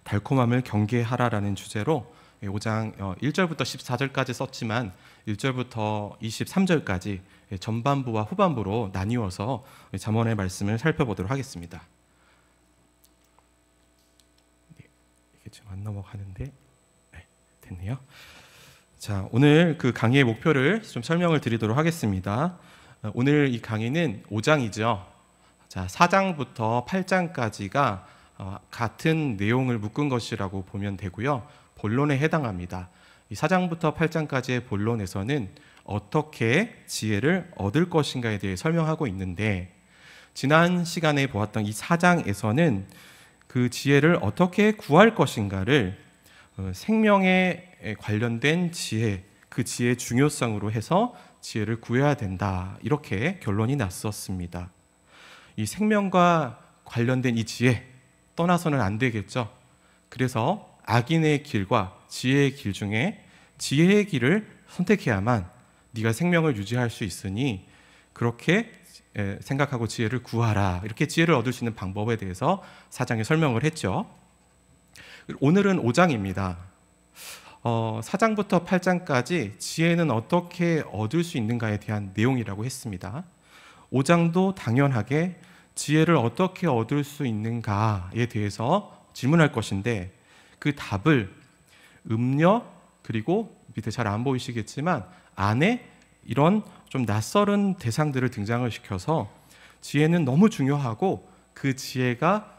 달콤함을 경계하라라는 주제로 5장 1절부터 14절까지 썼지만 1절부터 23절까지 전반부와 후반부로 나뉘어서 잠언의 말씀을 살펴보도록 하겠습니다. 이게 지금 안 넘어가는데 됐네요. 자, 오늘 그 강의의 목표를 좀 설명을 드리도록 하겠습니다. 오늘 이 강의는 5장이죠. 자, 4장부터 8장까지가 같은 내용을 묶은 것이라고 보면 되고요. 본론에 해당합니다. 이 4장부터 8장까지의 본론에서는 어떻게 지혜를 얻을 것인가에 대해 설명하고 있는데, 지난 시간에 보았던 이 4장에서는 그 지혜를 어떻게 구할 것인가를 생명에 관련된 지혜, 그 지혜의 중요성으로 해서 지혜를 구해야 된다, 이렇게 결론이 났었습니다. 이 생명과 관련된 이 지혜 떠나서는 안 되겠죠. 그래서 악인의 길과 지혜의 길 중에 지혜의 길을 선택해야만 네가 생명을 유지할 수 있으니 그렇게 생각하고 지혜를 구하라, 이렇게 지혜를 얻을 수 있는 방법에 대해서 4장에 설명을 했죠. 오늘은 5장입니다. 4장부터 8장까지 지혜는 어떻게 얻을 수 있는가에 대한 내용이라고 했습니다. 5장도 당연하게 지혜를 어떻게 얻을 수 있는가에 대해서 질문할 것인데, 그 답을 음녀, 그리고 밑에 잘 안 보이시겠지만 안에 이런 좀 낯설은 대상들을 등장을 시켜서 지혜는 너무 중요하고 그 지혜가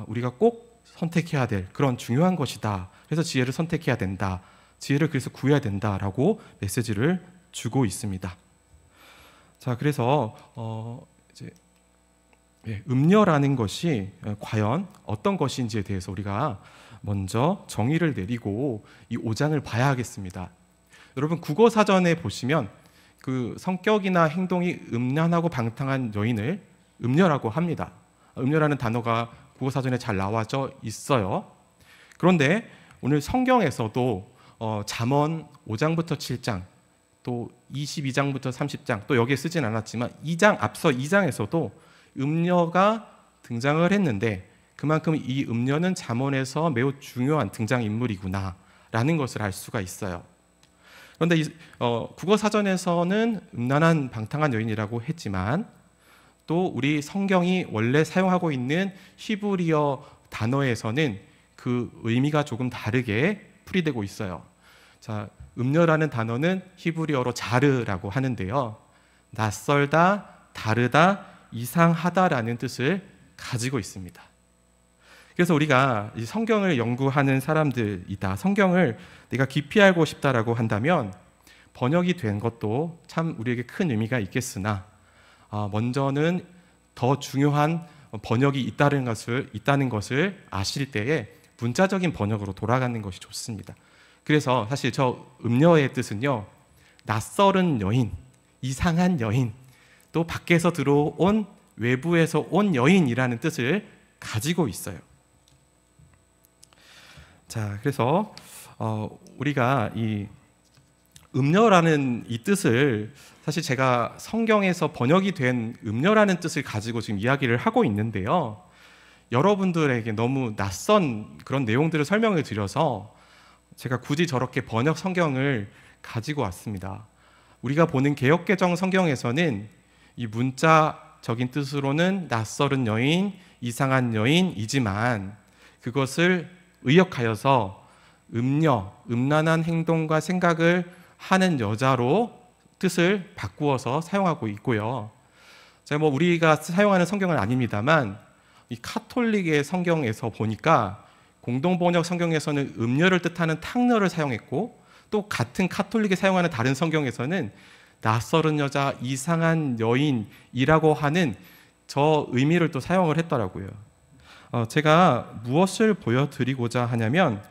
우리가 꼭 선택해야 될 그런 중요한 것이다, 그래서 지혜를 선택해야 된다, 지혜를 그래서 구해야 된다라고 메시지를 주고 있습니다. 자, 그래서 이제 음녀라는 것이 과연 어떤 것인지에 대해서 우리가 먼저 정의를 내리고 이 5장을 봐야 하겠습니다. 여러분, 국어사전에 보시면 그 성격이나 행동이 음란하고 방탕한 여인을 음녀라고 합니다. 음녀라는 단어가 국어사전에 잘 나와져 있어요. 그런데 오늘 성경에서도 잠언 5장부터 7장, 또 22장부터 30장, 또 여기에 쓰진 않았지만 앞서 2장에서도 음녀가 등장을 했는데, 그만큼 이 음녀는 잠언에서 매우 중요한 등장인물이구나 라는 것을 알 수가 있어요. 그런데 국어사전에서는 음란한 방탕한 여인이라고 했지만, 또 우리 성경이 원래 사용하고 있는 히브리어 단어에서는 그 의미가 조금 다르게 풀이되고 있어요. 자, 음녀라는 단어는 히브리어로 자르라고 하는데요, 낯설다, 다르다, 이상하다라는 뜻을 가지고 있습니다. 그래서 우리가 이 성경을 연구하는 사람들이다, 성경을 내가 깊이 알고 싶다라고 한다면 번역이 된 것도 참 우리에게 큰 의미가 있겠으나, 먼저는 더 중요한 번역이 있다는 것을 아실 때에 문자적인 번역으로 돌아가는 것이 좋습니다. 그래서 사실 저 음녀의 뜻은요, 낯설은 여인, 이상한 여인, 또 밖에서 들어온, 외부에서 온 여인이라는 뜻을 가지고 있어요. 자, 그래서 우리가 이 음녀라는 이 뜻을, 사실 제가 성경에서 번역이 된 음녀라는 뜻을 가지고 지금 이야기를 하고 있는데요, 여러분들에게 너무 낯선 그런 내용들을 설명을 드려서 제가 굳이 저렇게 번역 성경을 가지고 왔습니다. 우리가 보는 개역개정 성경에서는 이 문자적인 뜻으로는 낯설은 여인, 이상한 여인이지만 그것을 의역하여서 음녀, 음란한 행동과 생각을 하는 여자로 뜻을 바꾸어서 사용하고 있고요. 제가 우리가 사용하는 성경은 아닙니다만, 이 카톨릭의 성경에서 보니까 공동번역 성경에서는 음녀를 뜻하는 탕녀를 사용했고, 또 같은 카톨릭이 사용하는 다른 성경에서는 낯설은 여자, 이상한 여인이라고 하는 저 의미를 또 사용을 했더라고요. 제가 무엇을 보여드리고자 하냐면,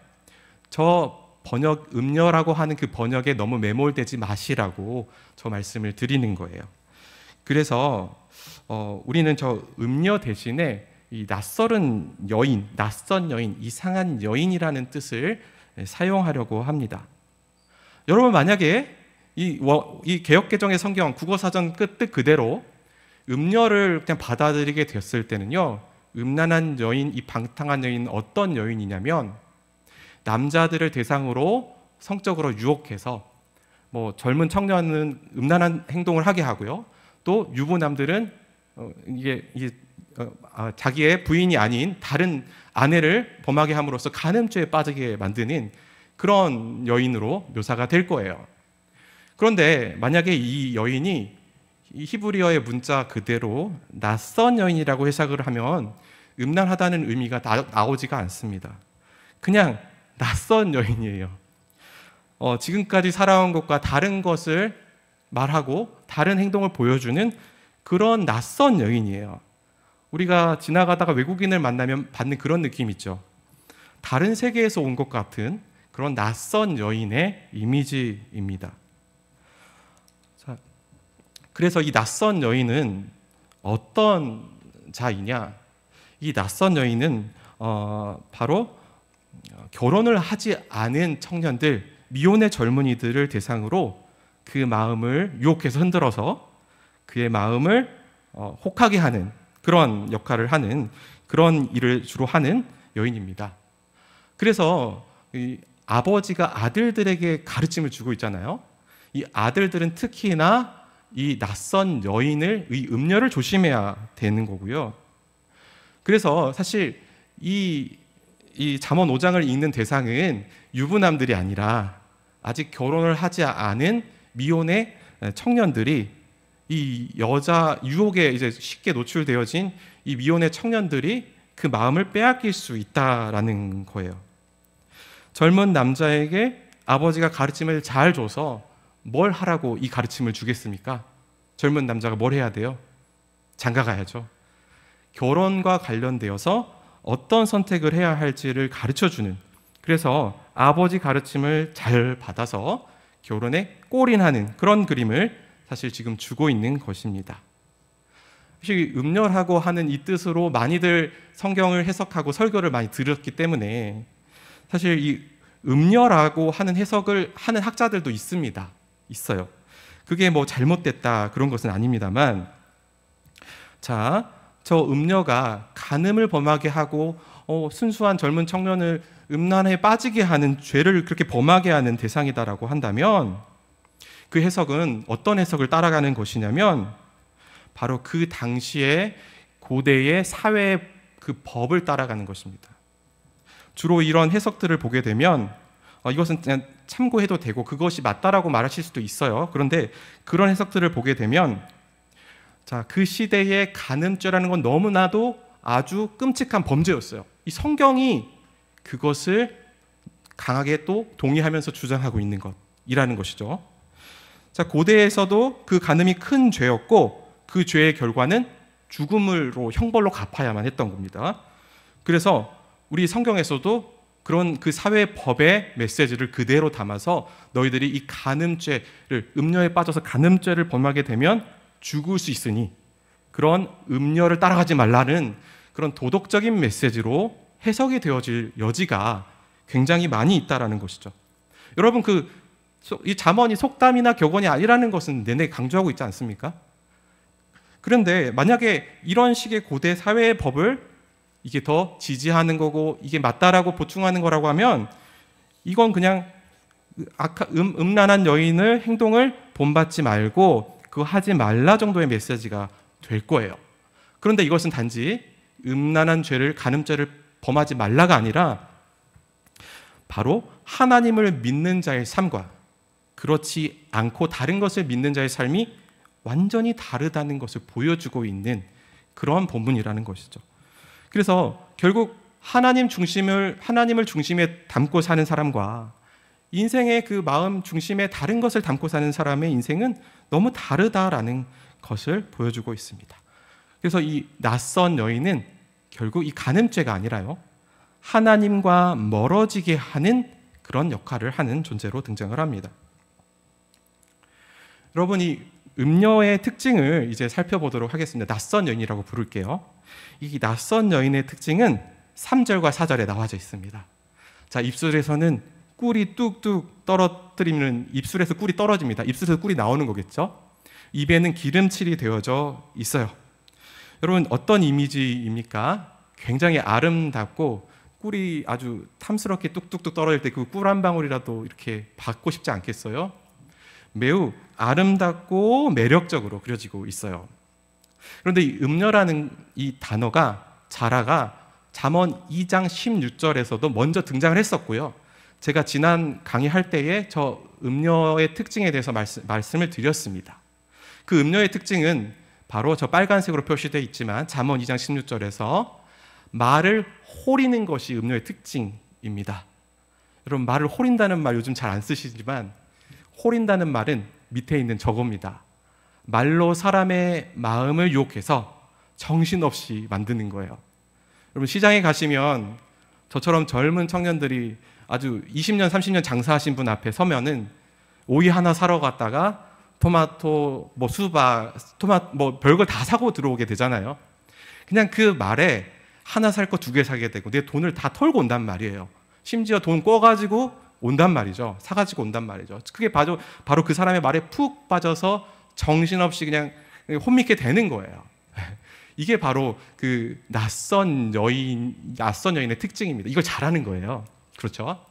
저 번역, 음녀라고 하는 그 번역에 너무 매몰되지 마시라고 저 말씀을 드리는 거예요. 그래서 우리는 저 음녀 대신에 이 낯설은 여인, 낯선 여인, 이상한 여인이라는 뜻을 사용하려고 합니다. 여러분, 만약에 이 개역개정의 성경 국어사전 뜻 그대로 음녀를 그냥 받아들이게 됐을 때는요, 음란한 여인, 이 방탕한 여인 어떤 여인이냐면 남자들을 대상으로 성적으로 유혹해서 뭐 젊은 청년은 음란한 행동을 하게 하고요. 또 유부남들은 자기의 부인이 아닌 다른 아내를 범하게 함으로써 간음죄에 빠지게 만드는 그런 여인으로 묘사가 될 거예요. 그런데 만약에 이 여인이 이 히브리어의 문자 그대로 낯선 여인이라고 해석을 하면 음란하다는 의미가 나오지가 않습니다. 그냥 낯선 여인이에요. 지금까지 살아온 것과 다른 것을 말하고 다른 행동을 보여주는 그런 낯선 여인이에요. 우리가 지나가다가 외국인을 만나면 받는 그런 느낌 있죠. 다른 세계에서 온 것 같은 그런 낯선 여인의 이미지입니다. 자, 그래서 이 낯선 여인은 어떤 자이냐? 이 낯선 여인은 바로 결혼을 하지 않은 청년들, 미혼의 젊은이들을 대상으로 그 마음을 유혹해서 흔들어서 그의 마음을 혹하게 하는 그런 역할을 하는 그런 일을 주로 하는 여인입니다. 그래서 이 아버지가 아들들에게 가르침을 주고 있잖아요. 이 아들들은 특히나 이 낯선 여인을 이 음녀를 조심해야 되는 거고요. 그래서 사실 이 잠언 5장을 읽는 대상은 유부남들이 아니라 아직 결혼을 하지 않은 미혼의 청년들이 이 여자 유혹에 이제 쉽게 노출되어진 이 미혼의 청년들이 그 마음을 빼앗길 수 있다라는 거예요. 젊은 남자에게 아버지가 가르침을 잘 줘서 뭘 하라고 이 가르침을 주겠습니까? 젊은 남자가 뭘 해야 돼요? 장가 가야죠. 결혼과 관련되어서 어떤 선택을 해야 할지를 가르쳐주는, 그래서 아버지 가르침을 잘 받아서 결혼에 골인하는 그런 그림을 사실 지금 주고 있는 것입니다. 사실 음녀라고 하는 이 뜻으로 많이들 성경을 해석하고 설교를 많이 들었기 때문에 사실 이 음녀라고 하는 해석을 하는 학자들도 있어요. 그게 뭐 잘못됐다 그런 것은 아닙니다만, 자, 저 음녀가 간음을 범하게 하고 순수한 젊은 청년을 음란에 빠지게 하는 죄를 그렇게 범하게 하는 대상이다라고 한다면 그 해석은 어떤 해석을 따라가는 것이냐면 바로 그 당시에 고대의 사회의 그 법을 따라가는 것입니다. 주로 이런 해석들을 보게 되면 이것은 그냥 참고해도 되고 그것이 맞다라고 말하실 수도 있어요. 그런데 그런 해석들을 보게 되면 자, 그 시대의 간음죄라는 건 너무나도 아주 끔찍한 범죄였어요. 이 성경이 그것을 강하게 또 동의하면서 주장하고 있는 것이라는 것이죠. 자, 고대에서도 그 간음이 큰 죄였고 그 죄의 결과는 죽음으로 형벌로 갚아야만 했던 겁니다. 그래서 우리 성경에서도 그런 그 사회 법의 메시지를 그대로 담아서 너희들이 이 간음죄를 음녀에 빠져서 간음죄를 범하게 되면 죽을 수 있으니 그런 음녀를 따라가지 말라는 그런 도덕적인 메시지로 해석이 되어질 여지가 굉장히 많이 있다라는 것이죠. 여러분 이 잠언이 속담이나 격언이 아니라는 것은 내내 강조하고 있지 않습니까? 그런데 만약에 이런 식의 고대 사회의 법을 이게 더 지지하는 거고 이게 맞다라고 보충하는 거라고 하면 이건 그냥 음란한 여인을 행동을 본받지 말고 그거 하지 말라 정도의 메시지가 될 거예요. 그런데 이것은 단지 음란한 죄를 간음죄를 범하지 말라가 아니라 바로 하나님을 믿는 자의 삶과 그렇지 않고 다른 것을 믿는 자의 삶이 완전히 다르다는 것을 보여주고 있는 그런 본문이라는 것이죠. 그래서 결국 하나님을 중심에 담고 사는 사람과 인생의 그 마음 중심에 다른 것을 담고 사는 사람의 인생은 너무 다르다라는 것을 보여주고 있습니다. 그래서 이 낯선 여인은 결국 이 간음죄가 아니라요, 하나님과 멀어지게 하는 그런 역할을 하는 존재로 등장을 합니다. 여러분, 이 음녀의 특징을 이제 살펴보도록 하겠습니다. 낯선 여인이라고 부를게요. 이 낯선 여인의 특징은 3절과 4절에 나와져 있습니다. 자, 입술에서는 꿀이 뚝뚝 떨어뜨리면 입술에서 꿀이 떨어집니다. 입술에서 꿀이 나오는 거겠죠. 입에는 기름칠이 되어져 있어요. 여러분, 어떤 이미지입니까? 굉장히 아름답고 꿀이 아주 탐스럽게 뚝뚝뚝 떨어질 때 그 꿀 한 방울이라도 이렇게 받고 싶지 않겠어요? 매우 아름답고 매력적으로 그려지고 있어요. 그런데 이 음녀라는 이 단어가, 자라가 잠언 2장 16절에서도 먼저 등장을 했었고요. 제가 지난 강의할 때에 저 음녀의 특징에 대해서 말씀을 드렸습니다. 그 음녀의 특징은 바로 저 빨간색으로 표시되어 있지만 잠언 2장 16절에서 말을 호리는 것이 음녀의 특징입니다. 여러분, 말을 호린다는 말 요즘 잘 안 쓰시지만 호린다는 말은 밑에 있는 저겁니다. 말로 사람의 마음을 유혹해서 정신없이 만드는 거예요. 여러분, 시장에 가시면 저처럼 젊은 청년들이 아주 20년, 30년 장사하신 분 앞에 서면은 오이 하나 사러 갔다가 토마토, 수박, 별걸 다 사고 들어오게 되잖아요. 그냥 그 말에 하나 살 거 2개 사게 되고 내 돈을 다 털고 온단 말이에요. 심지어 돈 꿔가지고 온단 말이죠. 사가지고 온단 말이죠. 그게 바로 그 사람의 말에 푹 빠져서 정신없이 그냥 혼미게 되는 거예요. 이게 바로 그 낯선 여인의 특징입니다. 이걸 잘하는 거예요. 그렇죠?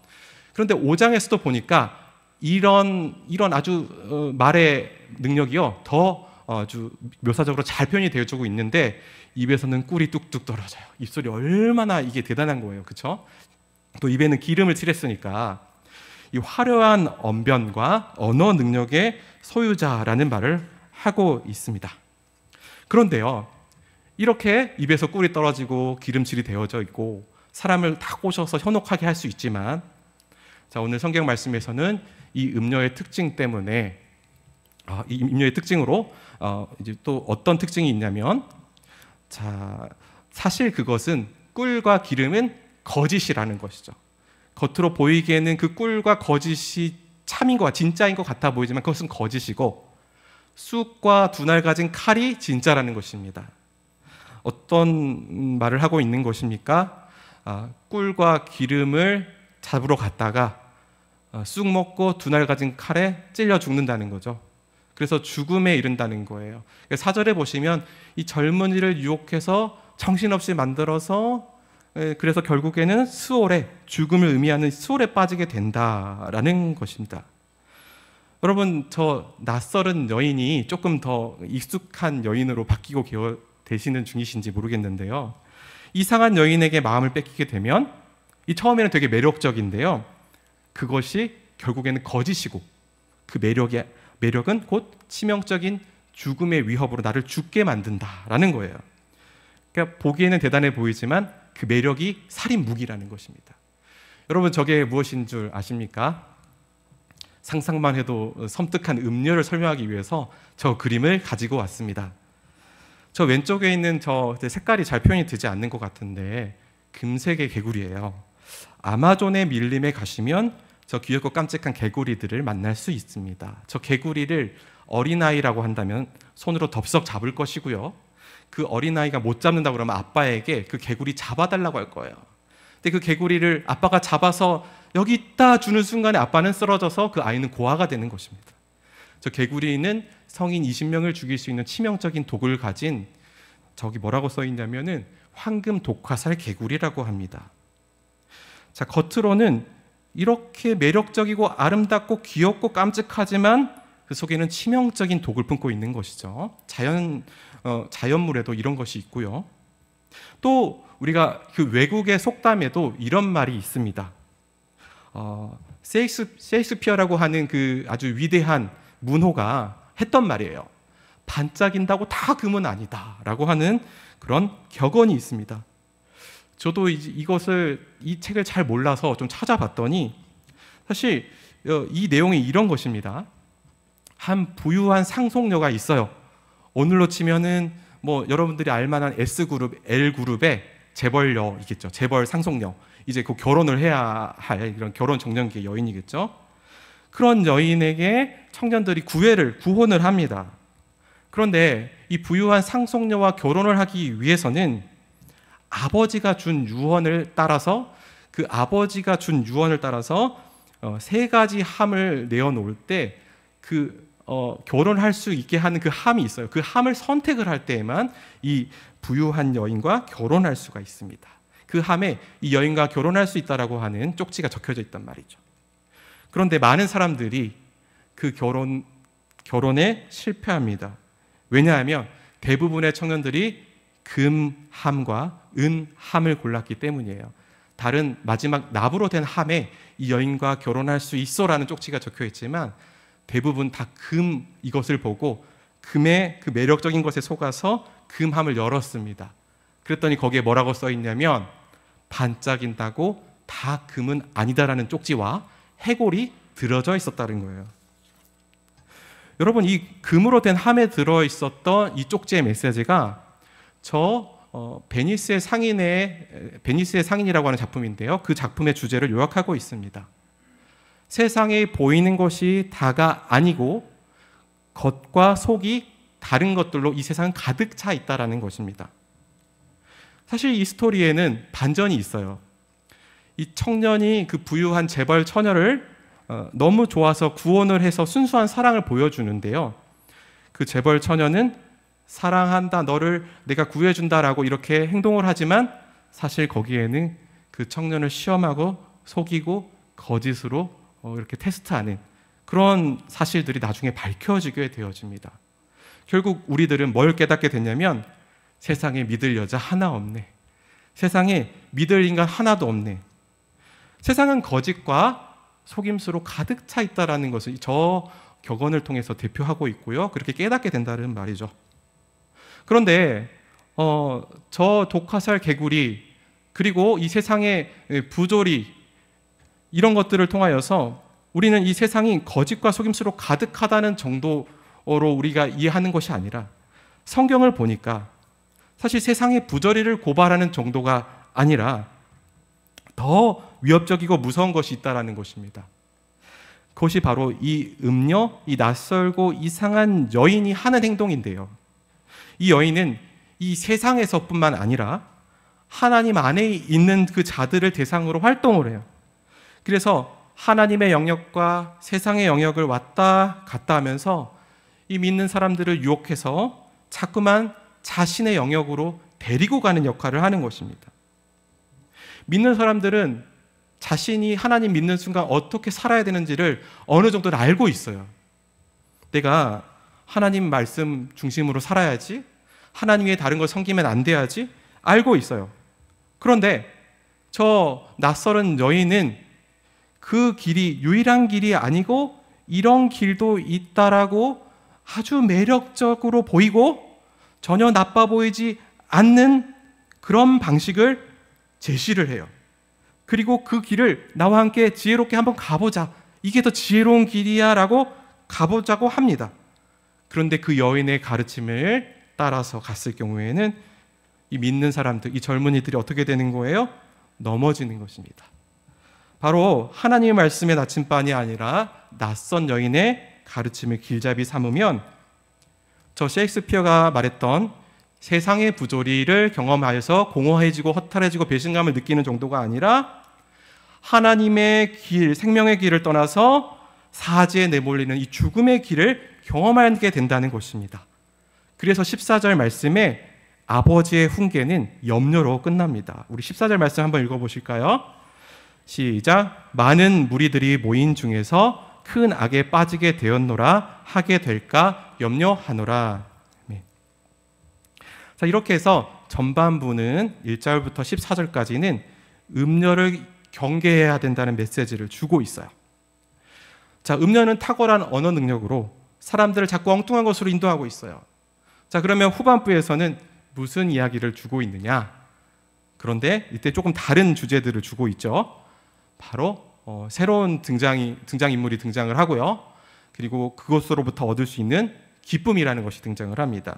그런데 5장에서도 보니까 이런 아주 말의 능력이요, 더 아주 묘사적으로 잘 표현이 되어주고 있는데 입에서는 꿀이 뚝뚝 떨어져요. 입술이 얼마나 이게 대단한 거예요. 그렇죠? 또 입에는 기름을 칠했으니까 이 화려한 언변과 언어 능력의 소유자라는 말을 하고 있습니다. 그런데요, 이렇게 입에서 꿀이 떨어지고 기름칠이 되어져 있고 사람을 다 꼬셔서 현혹하게 할 수 있지만, 자, 오늘 성경 말씀에서는 이 음녀의 특징 때문에 이 음녀의 특징으로 이제 또 어떤 특징이 있냐면, 자, 사실 그것은 꿀과 기름은 거짓이라는 것이죠. 겉으로 보이기에는 그 꿀과 거짓이 참인 것, 진짜인 것 같아 보이지만 그것은 거짓이고, 쑥과 두날 가진 칼이 진짜라는 것입니다. 어떤 말을 하고 있는 것입니까? 꿀과 기름을 잡으러 갔다가 쑥 먹고 두날 가진 칼에 찔려 죽는다는 거죠. 그래서 죽음에 이른다는 거예요. 4절에 보시면 이 젊은이를 유혹해서 정신없이 만들어서, 그래서 결국에는 수월에, 죽음을 의미하는 수월에 빠지게 된다라는 것입니다. 여러분, 저 낯설은 여인이 조금 더 익숙한 여인으로 바뀌고 되시는 중이신지 모르겠는데요, 이상한 여인에게 마음을 뺏기게 되면 이 처음에는 되게 매력적인데요, 그것이 결국에는 거짓이고 그 매력은 곧 치명적인 죽음의 위협으로 나를 죽게 만든다라는 거예요. 그러니까 보기에는 대단해 보이지만 그 매력이 살인 무기라는 것입니다. 여러분, 저게 무엇인 줄 아십니까? 상상만 해도 섬뜩한 음료를 설명하기 위해서 저 그림을 가지고 왔습니다. 저 왼쪽에 있는 저 색깔이 잘 표현이 되지 않는 것 같은데 금색의 개구리예요. 아마존의 밀림에 가시면 저 귀엽고 깜찍한 개구리들을 만날 수 있습니다. 저 개구리를 어린아이라고 한다면 손으로 덥석 잡을 것이고요, 그 어린아이가 못 잡는다고 그러면 아빠에게 그 개구리 잡아달라고 할 거예요. 근데 그 개구리를 아빠가 잡아서 여기 있다 주는 순간에 아빠는 쓰러져서 그 아이는 고아가 되는 것입니다. 저 개구리는 성인 20명을 죽일 수 있는 치명적인 독을 가진, 저기 뭐라고 써 있냐면은 황금 독화살 개구리라고 합니다. 자, 겉으로는 이렇게 매력적이고 아름답고 귀엽고 깜찍하지만 그 속에는 치명적인 독을 품고 있는 것이죠. 자연물에도 이런 것이 있고요. 또 우리가 그 외국의 속담에도 이런 말이 있습니다. 셰익스피어라고 하는 그 아주 위대한 문호가 했던 말이에요. 반짝인다고 다 금은 아니다 라고 하는 그런 격언이 있습니다. 저도 이 책을 잘 몰라서 좀 찾아봤더니 사실 이 내용이 이런 것입니다. 한 부유한 상속녀가 있어요. 오늘로 치면은 여러분들이 알만한 S그룹, L그룹의 재벌녀이겠죠. 재벌 상속녀. 이제 그 결혼을 해야 할 이런 결혼 정년기의 여인이겠죠. 그런 여인에게 청년들이 구혼을 합니다. 그런데 이 부유한 상속녀와 결혼을 하기 위해서는 아버지가 준 유언을 따라서 세 가지 함을 내어놓을 때 결혼할 수 있게 하는 그 함이 있어요. 그 함을 선택을 할 때에만 이 부유한 여인과 결혼할 수가 있습니다. 그 함에 이 여인과 결혼할 수 있다라고 하는 쪽지가 적혀져 있단 말이죠. 그런데 많은 사람들이 그 결혼에 실패합니다. 왜냐하면 대부분의 청년들이 금함과 은함을 골랐기 때문이에요. 다른 마지막 납으로 된 함에 이 여인과 결혼할 수 있어라는 쪽지가 적혀 있지만 대부분 다 금 이것을 보고 금의 그 매력적인 것에 속아서 금함을 열었습니다. 그랬더니 거기에 뭐라고 써 있냐면 반짝인다고 다 금은 아니다라는 쪽지와 해골이 들어져 있었다는 거예요. 여러분, 이 금으로 된 함에 들어 있었던 이 쪽지의 메시지가 베니스의 상인이라고 하는 작품인데요. 그 작품의 주제를 요약하고 있습니다. 세상에 보이는 것이 다가 아니고 겉과 속이 다른 것들로 이 세상은 가득 차 있다라는 것입니다. 사실 이 스토리에는 반전이 있어요. 이 청년이 그 부유한 재벌 처녀를 너무 좋아서 구원을 해서 순수한 사랑을 보여주는데요. 그 재벌 처녀는 사랑한다, 너를 내가 구해준다라고 이렇게 행동을 하지만 사실 거기에는 그 청년을 시험하고 속이고 거짓으로 이렇게 테스트하는 그런 사실들이 나중에 밝혀지게 되어집니다. 결국 우리들은 뭘 깨닫게 됐냐면 세상에 믿을 여자 하나 없네. 세상에 믿을 인간 하나도 없네. 세상은 거짓과 속임수로 가득 차 있다는 것을 저 격언을 통해서 대표하고 있고요. 그렇게 깨닫게 된다는 말이죠. 그런데 저 독화살 개구리 그리고 이 세상의 부조리 이런 것들을 통하여서 우리는 이 세상이 거짓과 속임수로 가득하다는 정도로 우리가 이해하는 것이 아니라 성경을 보니까 사실 세상의 부조리를 고발하는 정도가 아니라 더 위협적이고 무서운 것이 있다는 것입니다. 그것이 바로 이 음녀, 이 낯설고 이상한 여인이 하는 행동인데요. 이 여인은 이 세상에서뿐만 아니라 하나님 안에 있는 그 자들을 대상으로 활동을 해요. 그래서 하나님의 영역과 세상의 영역을 왔다 갔다 하면서 이 믿는 사람들을 유혹해서 자꾸만 자신의 영역으로 데리고 가는 역할을 하는 것입니다. 믿는 사람들은 자신이 하나님 믿는 순간 어떻게 살아야 되는지를 어느 정도는 알고 있어요. 내가 하나님 말씀 중심으로 살아야지, 하나님 외에 다른 걸 섬기면 안 돼야지 알고 있어요. 그런데 저 낯설은 여인은 그 길이 유일한 길이 아니고 이런 길도 있다라고 아주 매력적으로 보이고 전혀 나빠 보이지 않는 그런 방식을 제시를 해요. 그리고 그 길을 나와 함께 지혜롭게 한번 가보자. 이게 더 지혜로운 길이야 라고 가보자고 합니다. 그런데 그 여인의 가르침을 따라서 갔을 경우에는 이 믿는 사람들, 이 젊은이들이 어떻게 되는 거예요? 넘어지는 것입니다. 바로 하나님의 말씀의 나침반이 아니라 낯선 여인의 가르침을 길잡이 삼으면 저 셰익스피어가 말했던 세상의 부조리를 경험하여서 공허해지고 허탈해지고 배신감을 느끼는 정도가 아니라 하나님의 길, 생명의 길을 떠나서 사지에 내몰리는 이 죽음의 길을 경험하게 된다는 것입니다. 그래서 14절 말씀에 아버지의 훈계는 염려로 끝납니다. 우리 14절 말씀 한번 읽어보실까요? 시작. 많은 무리들이 모인 중에서 큰 악에 빠지게 되었노라 하게 될까 염려하노라. 네. 자, 이렇게 해서 전반부는 1절부터 14절까지는 음녀를 경계해야 된다는 메시지를 주고 있어요. 자, 음녀는 탁월한 언어 능력으로 사람들을 자꾸 엉뚱한 것으로 인도하고 있어요. 자, 그러면 후반부에서는 무슨 이야기를 주고 있느냐? 그런데 이때 조금 다른 주제들을 주고 있죠. 바로 새로운 등장인물이 등장을 하고요. 그리고 그것으로부터 얻을 수 있는 기쁨이라는 것이 등장을 합니다.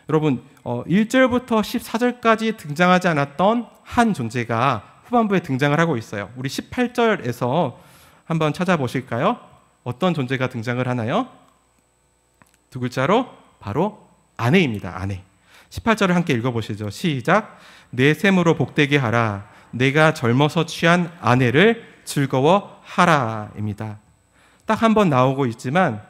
여러분, 1절부터 14절까지 등장하지 않았던 한 존재가 후반부에 등장을 하고 있어요. 우리 18절에서 한번 찾아보실까요? 어떤 존재가 등장을 하나요? 두 글자로 바로 아내입니다. 아내. 18절을 함께 읽어보시죠. 시작. 내 셈으로 복되게 하라. 내가 젊어서 취한 아내를 즐거워하라입니다. 딱 한 번 나오고 있지만,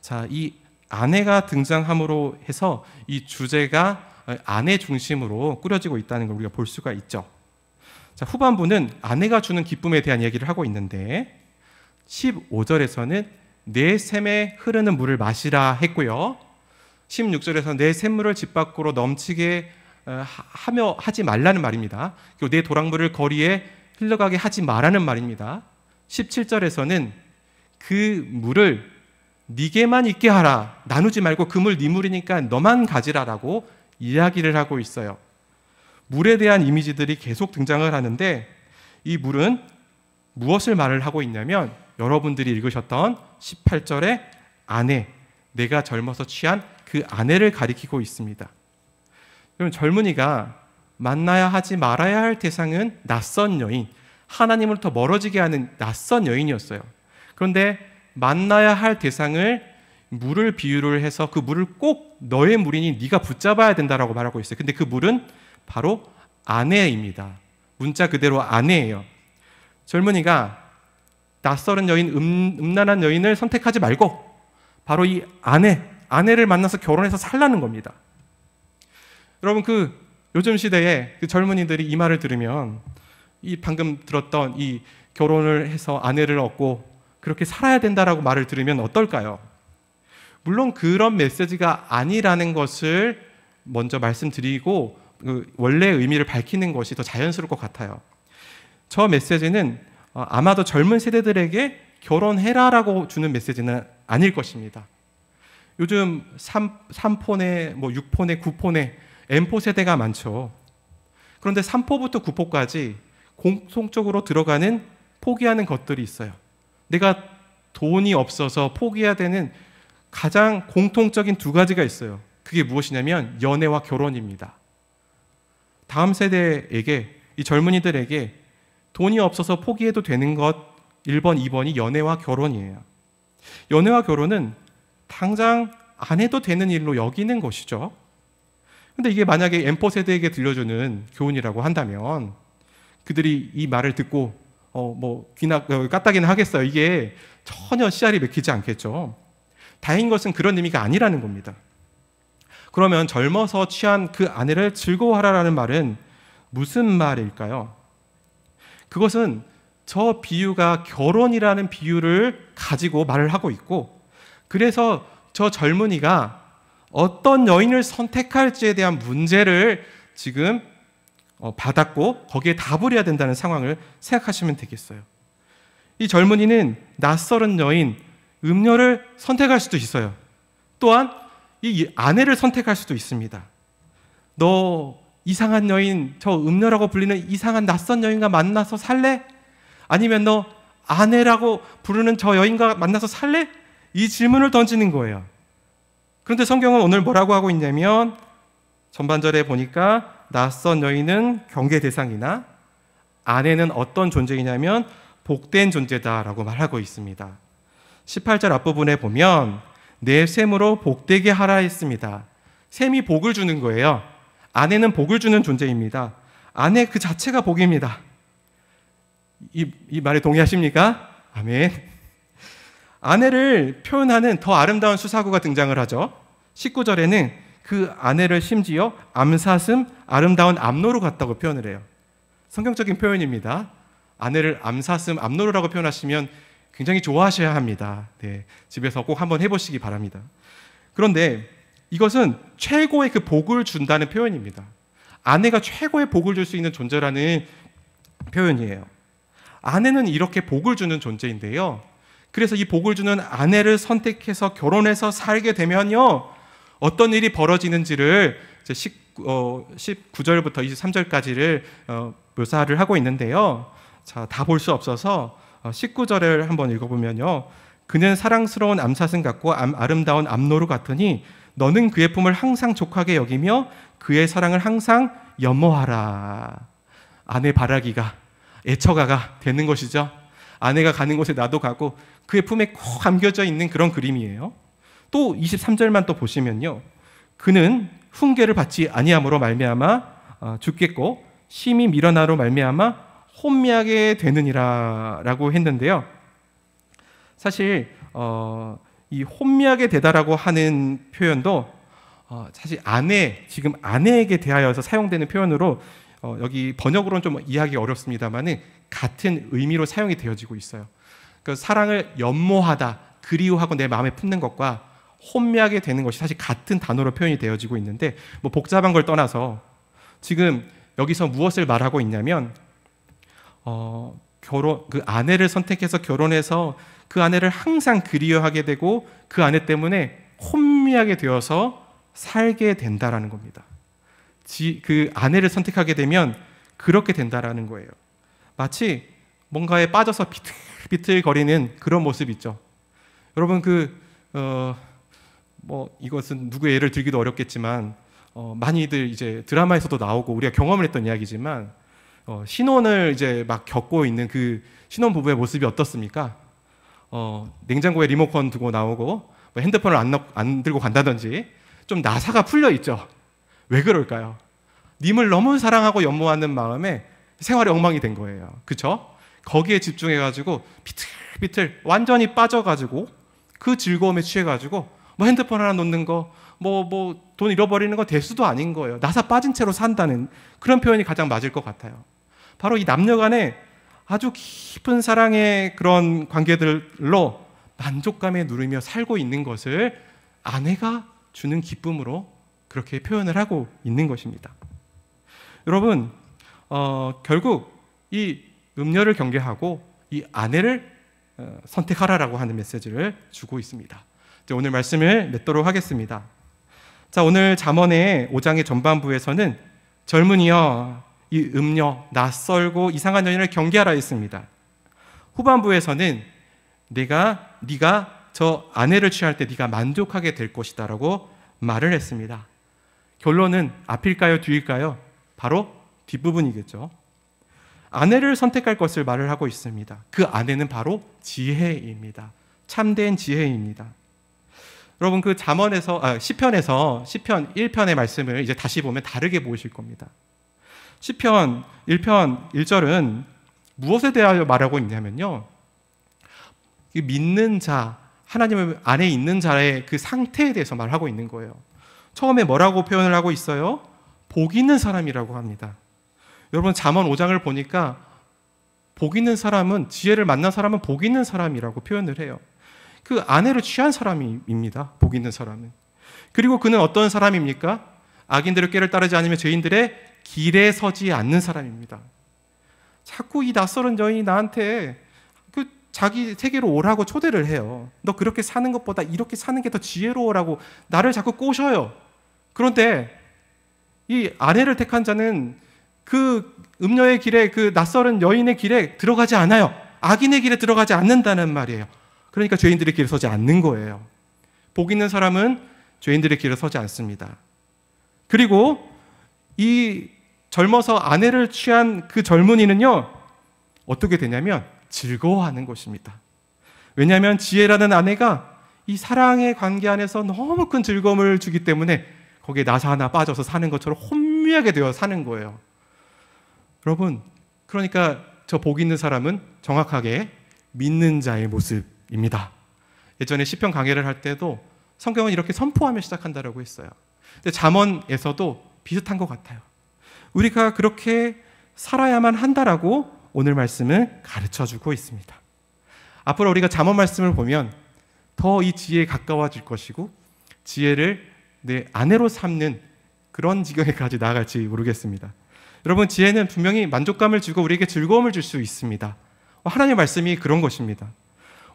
자, 이 아내가 등장함으로 해서 이 주제가 아내 중심으로 꾸려지고 있다는 걸 우리가 볼 수가 있죠. 자, 후반부는 아내가 주는 기쁨에 대한 얘기를 하고 있는데 15절에서는 내 샘에 흐르는 물을 마시라 했고요. 16절에서 내 샘물을 집 밖으로 넘치게 하지 말라는 말입니다. 그리고 내 도랑물을 거리에 흘러가게 하지 말라는 말입니다. 17절에서는 그 물을 네게만 있게 하라, 나누지 말고 그 물 네 물이니까 너만 가지라라고 이야기를 하고 있어요. 물에 대한 이미지들이 계속 등장을 하는데 이 물은 무엇을 말을 하고 있냐면 여러분들이 읽으셨던 18절의 아내, 내가 젊어서 취한 그 아내를 가리키고 있습니다. 그럼 젊은이가 만나야 하지 말아야 할 대상은 낯선 여인, 하나님으로부터 멀어지게 하는 낯선 여인이었어요. 그런데 만나야 할 대상을 물을 비유를 해서 그 물을 꼭 너의 물이니 네가 붙잡아야 된다라고 말하고 있어요. 근데 그 물은 바로 아내입니다. 문자 그대로 아내예요. 젊은이가 낯설은 여인, 음란한 여인을 선택하지 말고 바로 이 아내를 만나서 결혼해서 살라는 겁니다. 여러분, 요즘 시대에 그 젊은이들이 이 말을 들으면 이 방금 들었던 이 결혼을 해서 아내를 얻고 그렇게 살아야 된다라고 말을 들으면 어떨까요? 물론 그런 메시지가 아니라는 것을 먼저 말씀드리고 원래의 의미를 밝히는 것이 더 자연스러울 것 같아요. 저 메시지는 아마도 젊은 세대들에게 결혼해라라고 주는 메시지는 아닐 것입니다. 요즘 3폰에 6폰에 9폰에 M4 세대가 많죠. 그런데 3포부터 9포까지 공통적으로 들어가는 포기하는 것들이 있어요. 내가 돈이 없어서 포기해야 되는 가장 공통적인 두 가지가 있어요. 그게 무엇이냐면 연애와 결혼입니다. 다음 세대에게, 이 젊은이들에게 돈이 없어서 포기해도 되는 것 1번, 2번이 연애와 결혼이에요. 연애와 결혼은 당장 안 해도 되는 일로 여기는 것이죠. 근데 이게 만약에 M4 세대에게 들려주는 교훈이라고 한다면 그들이 이 말을 듣고 귀나 까딱이나 하겠어요. 이게 전혀 씨알이 맥히지 않겠죠. 다행인 것은 그런 의미가 아니라는 겁니다. 그러면 젊어서 취한 그 아내를 즐거워하라라는 말은 무슨 말일까요? 그것은 저 비유가 결혼이라는 비유를 가지고 말을 하고 있고, 그래서 저 젊은이가 어떤 여인을 선택할지에 대한 문제를 지금 받았고 거기에 답을 해야 된다는 상황을 생각하시면 되겠어요. 이 젊은이는 낯설은 여인, 음녀를 선택할 수도 있어요. 또한 이 아내를 선택할 수도 있습니다. 너 이상한 여인, 저 음녀라고 불리는 이상한 낯선 여인과 만나서 살래? 아니면 너 아내라고 부르는 저 여인과 만나서 살래? 이 질문을 던지는 거예요. 그런데 성경은 오늘 뭐라고 하고 있냐면 전반절에 보니까 낯선 여인은 경계 대상이나 아내는 어떤 존재이냐면 복된 존재다라고 말하고 있습니다. 18절 앞부분에 보면 내 셈으로 복되게 하라 했습니다. 셈이 복을 주는 거예요. 아내는 복을 주는 존재입니다. 아내 그 자체가 복입니다. 이 말에 동의하십니까? 아멘. 아내를 표현하는 더 아름다운 수사구가 등장을 하죠. 19절에는 그 아내를 심지어 암사슴 아름다운 암노루 같다고 표현을 해요. 성경적인 표현입니다. 아내를 암사슴 암노루라고 표현하시면 굉장히 좋아하셔야 합니다. 네, 집에서 꼭 한번 해보시기 바랍니다. 그런데 이것은 최고의 그 복을 준다는 표현입니다. 아내가 최고의 복을 줄 수 있는 존재라는 표현이에요. 아내는 이렇게 복을 주는 존재인데요. 그래서 이 복을 주는 아내를 선택해서 결혼해서 살게 되면요, 어떤 일이 벌어지는지를 19절부터 23절까지를 묘사를 하고 있는데요. 자, 다 볼 수 없어서 19절을 한번 읽어보면요. 그는 사랑스러운 암사슴 같고 아름다운 암노루 같으니 너는 그의 품을 항상 족하게 여기며 그의 사랑을 항상 염모하라. 아내 바라기가 애처가가 되는 것이죠. 아내가 가는 곳에 나도 가고 그의 품에 꼭 감겨져 있는 그런 그림이에요. 또 23절만 또 보시면요. 그는 훈계를 받지 아니함으로 말미암아 죽겠고 심히 밀어나로 말미암아 혼미하게 되느니라라고 했는데요. 사실 이 혼미하게 되다라고 하는 표현도 사실 지금 아내에게 대하여서 사용되는 표현으로 여기 번역으로는 좀 이해하기 어렵습니다만은 같은 의미로 사용이 되어지고 있어요. 그 사랑을 연모하다, 그리워하고 내 마음에 품는 것과 혼미하게 되는 것이 사실 같은 단어로 표현이 되어지고 있는데, 뭐 복잡한 걸 떠나서 지금 여기서 무엇을 말하고 있냐면 그 아내를 선택해서 결혼해서 그 아내를 항상 그리워하게 되고 그 아내 때문에 혼미하게 되어서 살게 된다라는 겁니다. 그 아내를 선택하게 되면 그렇게 된다라는 거예요. 마치 뭔가에 빠져서 비틀비틀거리는 그런 모습 있죠. 여러분 이것은 누구의 예를 들기도 어렵겠지만 많이들 이제 드라마에서도 나오고 우리가 경험을 했던 이야기지만 신혼을 이제 막 겪고 있는 그 신혼 부부의 모습이 어떻습니까? 냉장고에 리모컨 두고 나오고 뭐 핸드폰을 안 들고 간다든지 좀 나사가 풀려 있죠. 왜 그럴까요? 님을 너무 사랑하고 연모하는 마음에 생활이 엉망이 된 거예요. 그렇죠? 거기에 집중해가지고 비틀비틀 완전히 빠져가지고 그 즐거움에 취해가지고 뭐 핸드폰 하나 놓는 거, 돈 잃어버리는 거 대수도 아닌 거예요. 나사 빠진 채로 산다는 그런 표현이 가장 맞을 것 같아요. 바로 이 남녀 간에 아주 깊은 사랑의 그런 관계들로 만족감에 누르며 살고 있는 것을 아내가 주는 기쁨으로 그렇게 표현을 하고 있는 것입니다. 여러분, 결국 이 음녀를 경계하고 이 아내를 선택하라라고 하는 메시지를 주고 있습니다. 오늘 말씀을 맺도록 하겠습니다. 자, 오늘 잠언의 5장의 전반부에서는 젊은이여 이 음녀 낯설고 이상한 여인을 경계하라 했습니다. 후반부에서는 네가 저 아내를 취할 때 네가 만족하게 될 것이다라고 말을 했습니다. 결론은 앞일까요, 뒤일까요? 바로 뒷부분이겠죠. 아내를 선택할 것을 말을 하고 있습니다. 그 아내는 바로 지혜입니다. 참된 지혜입니다. 여러분 그 시편에서 시편 1편의 말씀을 이제 다시 보면 다르게 보이실 겁니다. 시편 1편 1절은 무엇에 대하여 말하고 있냐면요, 믿는 자, 하나님 안에 있는 자의 그 상태에 대해서 말하고 있는 거예요. 처음에 뭐라고 표현을 하고 있어요? 복 있는 사람이라고 합니다. 여러분 잠언 5장을 보니까 복 있는 사람은, 지혜를 만난 사람은 복 있는 사람이라고 표현을 해요. 그 아내를 취한 사람입니다. 복 있는 사람은. 그리고 그는 어떤 사람입니까? 악인들의 꾀를 따르지 않으며 죄인들의 길에 서지 않는 사람입니다. 자꾸 이 낯설은 여인이 나한테 자기 세계로 오라고 초대를 해요. 너 그렇게 사는 것보다 이렇게 사는 게 더 지혜로워라고 나를 자꾸 꼬셔요. 그런데 이 아내를 택한 자는 그 음녀의 길에, 그 낯설은 여인의 길에 들어가지 않아요. 악인의 길에 들어가지 않는다는 말이에요. 그러니까 죄인들의 길에 서지 않는 거예요. 복 있는 사람은 죄인들의 길에 서지 않습니다. 그리고 이 젊어서 아내를 취한 그 젊은이는요, 어떻게 되냐면 즐거워하는 것입니다. 왜냐하면 지혜라는 아내가 이 사랑의 관계 안에서 너무 큰 즐거움을 주기 때문에 거기에 나사 하나 빠져서 사는 것처럼 혼미하게 되어 사는 거예요. 여러분, 그러니까 저 복 있는 사람은 정확하게 믿는 자의 모습입니다. 예전에 시편 강해를 할 때도 성경은 이렇게 선포하며 시작한다라고 했어요. 근데 잠언에서도 비슷한 것 같아요. 우리가 그렇게 살아야만 한다라고 오늘 말씀을 가르쳐주고 있습니다. 앞으로 우리가 잠언 말씀을 보면 더 이 지혜에 가까워질 것이고 지혜를 내 아내로 삼는 그런 지경에까지 나아갈지 모르겠습니다. 여러분, 지혜는 분명히 만족감을 주고 우리에게 즐거움을 줄 수 있습니다. 하나님의 말씀이 그런 것입니다.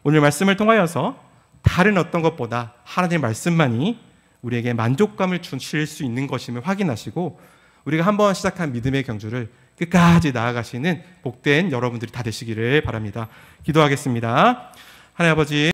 오늘 말씀을 통하여서 다른 어떤 것보다 하나님의 말씀만이 우리에게 만족감을 주실 수 있는 것임을 확인하시고 우리가 한번 시작한 믿음의 경주를 끝까지 나아가시는 복된 여러분들이 다 되시기를 바랍니다. 기도하겠습니다. 하나님 아버지,